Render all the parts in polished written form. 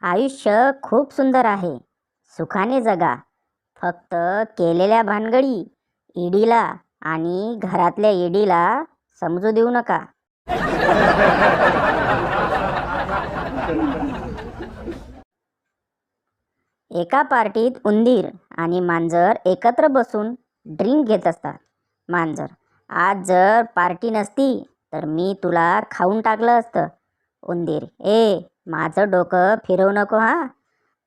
आयुष्य खूप सुंदर आहे. सुखाने जगा. फक्त केलेल्या भानगडी ईडीला आणि घरातल्या ईडीला समजू देऊ नका. एका पार्टीत उंदीर आणि मांजर एकत्र बसून ड्रिंक घेत असतात. मांजर: आज जर पार्टी नसती तर मी तुला खाऊन टाकलं असतं. उंदीर: ए, माझं डोकं फिरवू नको हा.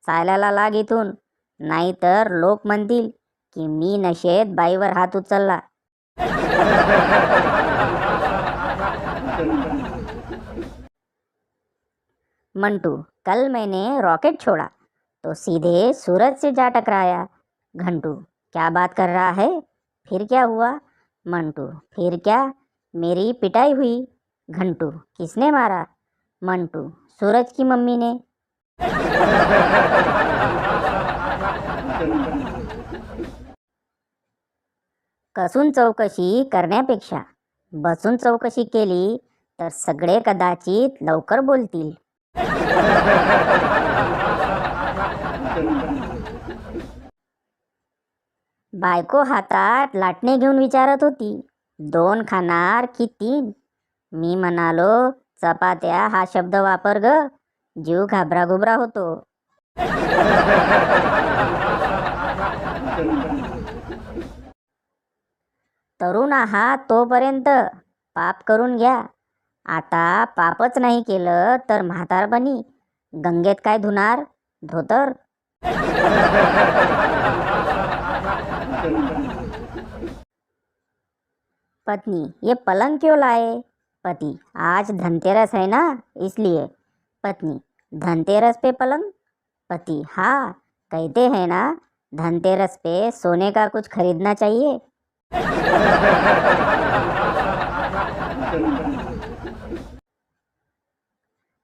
चालायला लाग इथून, नाहीतर लोक म्हणतील की मी नशेत बाईवर हात उचलला. मंटू: कल मैंने रॉकेट छोड़ा तो सीधे सूरज से जा टकराया. घंटू: क्या बात कर रहा है, फिर क्या हुआ? मंटू: फिर क्या, मेरी पिटाई हुई. घंटू: किसने मारा? मंटू: सूरज की मम्मी ने. कसून चौकशी करण्यापेक्षा बसून चौकशी केली तर सगळे कदाचित लवकर बोलतील. बायको हातात लाटणे घेऊन विचारत होती, 2 खाणार की 3? मी म्हणालो, चपात्या हा शब्द वापर ग. जीव घाबराघुबरा होतो. तरुण आहात तोपर्यंत पाप करून घ्या. आता पापच नाही केलं तर म्हातारपणी गंगेत काय धुणार? धोतर. पत्नी: ये पलंग क्यों लाए? पति: आज धनतेरस है ना, इसलिए. पत्नी: धनतेरस पे पलंग? पति: हाँ, कहते हैं ना, धनतेरस पे सोने का कुछ खरीदना चाहिए.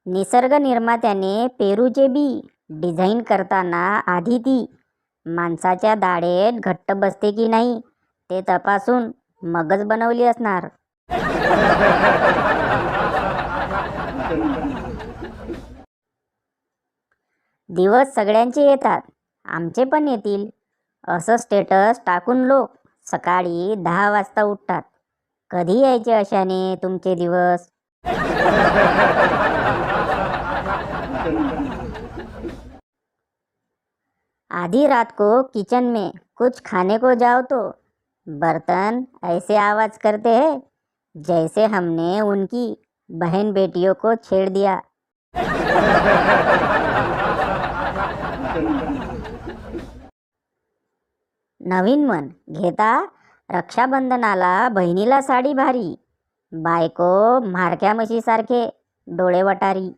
निसर्ग निर्मात्याने पेरूचे बी डिझाईन करताना आधी ती माणसाच्या दाढेत घट्ट बसते की नाही ते तपासून मगच बनवली असणार. दिवस सगळ्यांचे येतात, आमचे पण येतील असं स्टेटस टाकून लोक सकाळी 10 वाजता उठतात. कधी यायचे अशाने तुमचे दिवस? आधी रात को किचन में कुछ खाने को जाओ तो बर्तन ऐसे आवाज करते हैं जैसे हमने उनकी बहन बेटियों को छेड़ दिया. नवीन मन घेता रक्षाबंधनाला बहिणीला साडी भारी, बायको म्हारक्या म्हशीसारखे डोळे वटारी.